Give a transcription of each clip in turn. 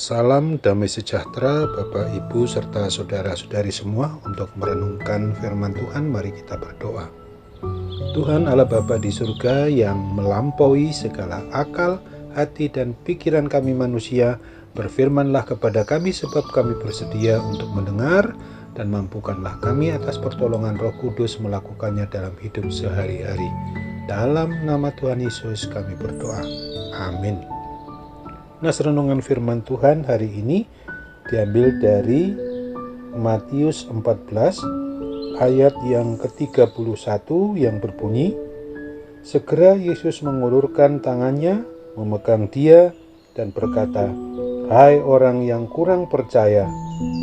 Salam damai sejahtera Bapak, Ibu, serta saudara-saudari semua. Untuk merenungkan firman Tuhan, mari kita berdoa. Tuhan Allah Bapa di surga yang melampaui segala akal, hati, dan pikiran kami manusia, berfirmanlah kepada kami sebab kami bersedia untuk mendengar, dan mampukanlah kami atas pertolongan Roh Kudus melakukannya dalam hidup sehari-hari. Dalam nama Tuhan Yesus kami berdoa. Amin. Nah, renungan firman Tuhan hari ini diambil dari Matius 14 ayat yang ke-31 yang berbunyi, segera Yesus mengulurkan tangannya, memegang dia dan berkata, "Hai orang yang kurang percaya,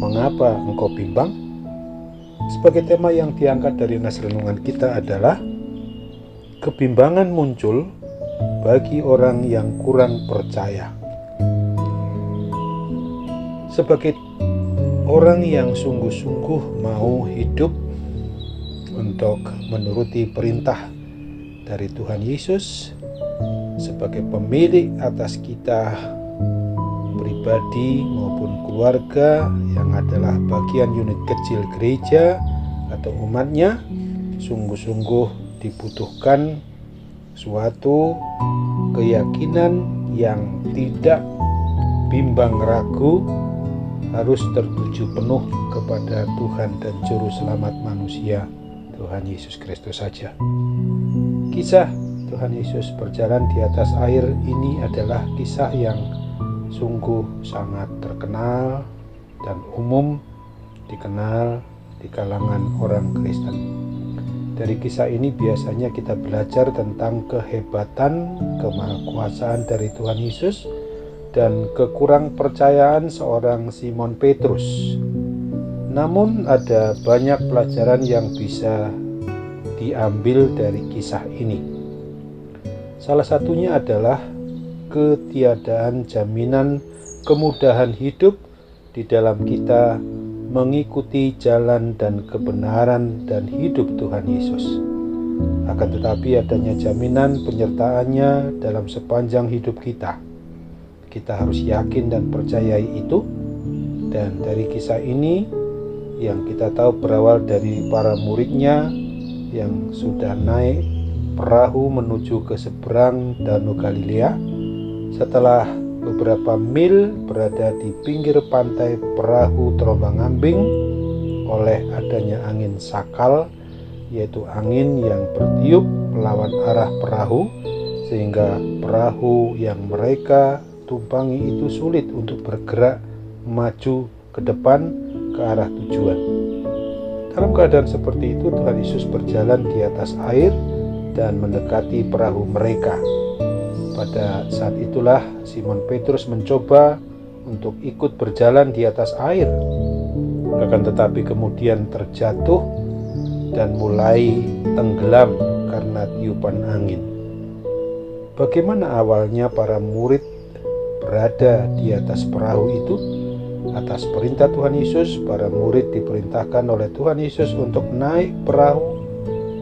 mengapa engkau bimbang?" Sebagai tema yang diangkat dari nas renungan kita adalah kebimbangan muncul bagi orang yang kurang percaya. Sebagai orang yang sungguh-sungguh mau hidup untuk menuruti perintah dari Tuhan Yesus, sebagai pemilik atas kita pribadi maupun keluarga yang adalah bagian unit kecil gereja atau umatnya, sungguh-sungguh dibutuhkan suatu keyakinan yang tidak bimbang ragu, harus tertuju penuh kepada Tuhan dan Juru Selamat manusia, Tuhan Yesus Kristus saja. Kisah Tuhan Yesus berjalan di atas air ini adalah kisah yang sungguh sangat terkenal dan umum dikenal di kalangan orang Kristen. Dari kisah ini biasanya kita belajar tentang kehebatan, kemahakuasaan dari Tuhan Yesus dan kekurang percayaan seorang Simon Petrus. Namun ada banyak pelajaran yang bisa diambil dari kisah ini. Salah satunya adalah ketiadaan jaminan kemudahan hidup di dalam kita mengikuti jalan dan kebenaran dan hidup Tuhan Yesus. Akan tetapi adanya jaminan penyertaannya dalam sepanjang hidup kita. Kita harus yakin dan percayai itu. Dan dari kisah ini yang kita tahu berawal dari para muridnya yang sudah naik perahu menuju ke seberang Danau Galilea. Setelah beberapa mil berada di pinggir pantai, perahu terombang-ambing oleh adanya angin sakal, yaitu angin yang bertiup melawan arah perahu, sehingga perahu yang mereka tumpangi itu sulit untuk bergerak maju ke depan ke arah tujuan. Dalam keadaan seperti itu, Tuhan Yesus berjalan di atas air dan mendekati perahu mereka. Pada saat itulah Simon Petrus mencoba untuk ikut berjalan di atas air, akan tetapi kemudian terjatuh dan mulai tenggelam karena tiupan angin. Bagaimana awalnya para murid berada di atas perahu itu? Atas perintah Tuhan Yesus, para murid diperintahkan oleh Tuhan Yesus untuk naik perahu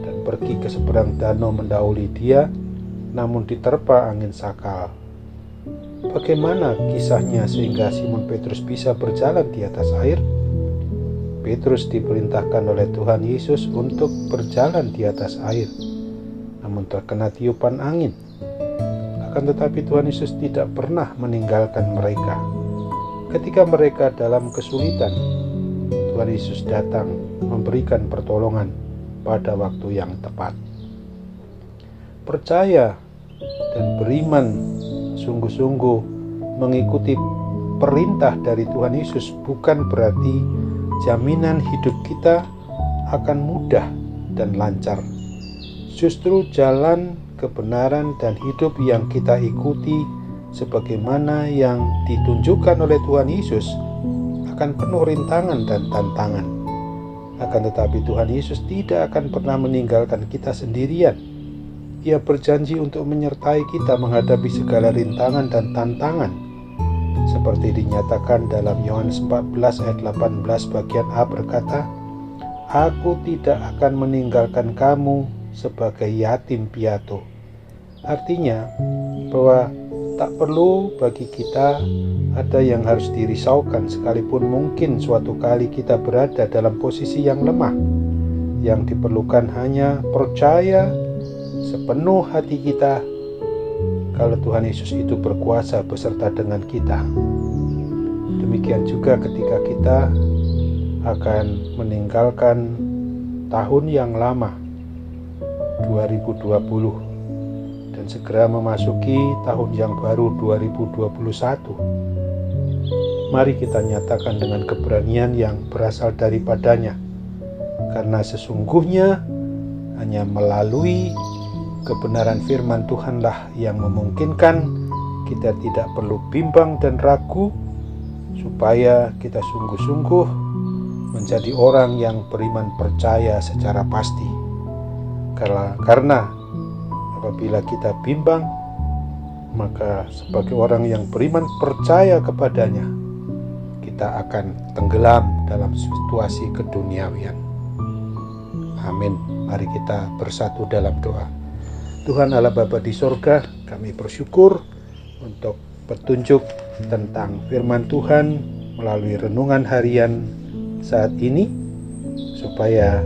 dan pergi ke seberang danau mendahului dia, namun diterpa angin sakal. Bagaimana kisahnya sehingga Simon Petrus bisa berjalan di atas air? Petrus diperintahkan oleh Tuhan Yesus untuk berjalan di atas air, namun terkena tiupan angin. Akan tetapi Tuhan Yesus tidak pernah meninggalkan mereka. Ketika mereka dalam kesulitan, Tuhan Yesus datang memberikan pertolongan pada waktu yang tepat. Percaya dan beriman sungguh-sungguh mengikuti perintah dari Tuhan Yesus bukan berarti jaminan hidup kita akan mudah dan lancar. Justru jalan kebenaran dan hidup yang kita ikuti sebagaimana yang ditunjukkan oleh Tuhan Yesus akan penuh rintangan dan tantangan. Akan tetapi Tuhan Yesus tidak akan pernah meninggalkan kita sendirian. Ia berjanji untuk menyertai kita menghadapi segala rintangan dan tantangan. Seperti dinyatakan dalam Yohanes 14 ayat 18 bagian A berkata, "Aku tidak akan meninggalkan kamu sebagai yatim piatu." Artinya bahwa Tak perlu bagi kita ada yang harus dirisaukan, sekalipun mungkin suatu kali kita berada dalam posisi yang lemah. Yang diperlukan hanya percaya sepenuh hati kita kalau Tuhan Yesus itu berkuasa beserta dengan kita. Demikian juga ketika kita akan meninggalkan tahun yang lama 2020 dan segera memasuki tahun yang baru 2021. Mari kita nyatakan dengan keberanian yang berasal daripadanya, karena sesungguhnya hanya melalui kebenaran firman Tuhanlah yang memungkinkan kita tidak perlu bimbang dan ragu, supaya kita sungguh-sungguh menjadi orang yang beriman percaya secara pasti. Karena apabila kita bimbang, maka sebagai orang yang beriman percaya kepadanya, kita akan tenggelam dalam situasi keduniawian. Amin. Mari kita bersatu dalam doa. Tuhan Allah Bapa di sorga, kami bersyukur untuk petunjuk tentang firman Tuhan melalui renungan harian saat ini, supaya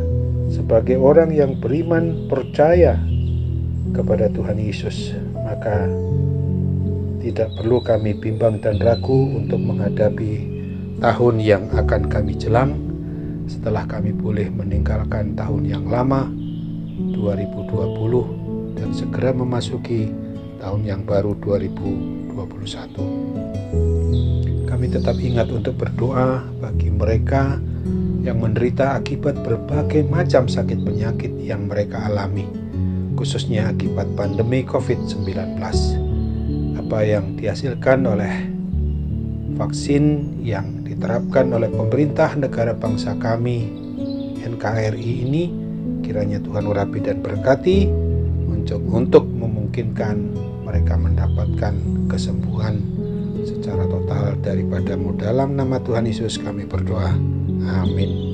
sebagai orang yang beriman percaya kepada Tuhan Yesus, maka tidak perlu kami bimbang dan ragu untuk menghadapi tahun yang akan kami jelang setelah kami boleh meninggalkan tahun yang lama 2020 dan segera memasuki tahun yang baru 2021. Kami tetap ingat untuk berdoa bagi mereka yang menderita akibat berbagai macam sakit penyakit yang mereka alami, khususnya akibat pandemi COVID-19. Apa yang dihasilkan oleh vaksin yang diterapkan oleh pemerintah negara bangsa kami, NKRI ini, kiranya Tuhan urapi dan berkati untuk memungkinkan mereka mendapatkan kesembuhan secara total daripadamu. Dalam nama Tuhan Yesus kami berdoa. Amin.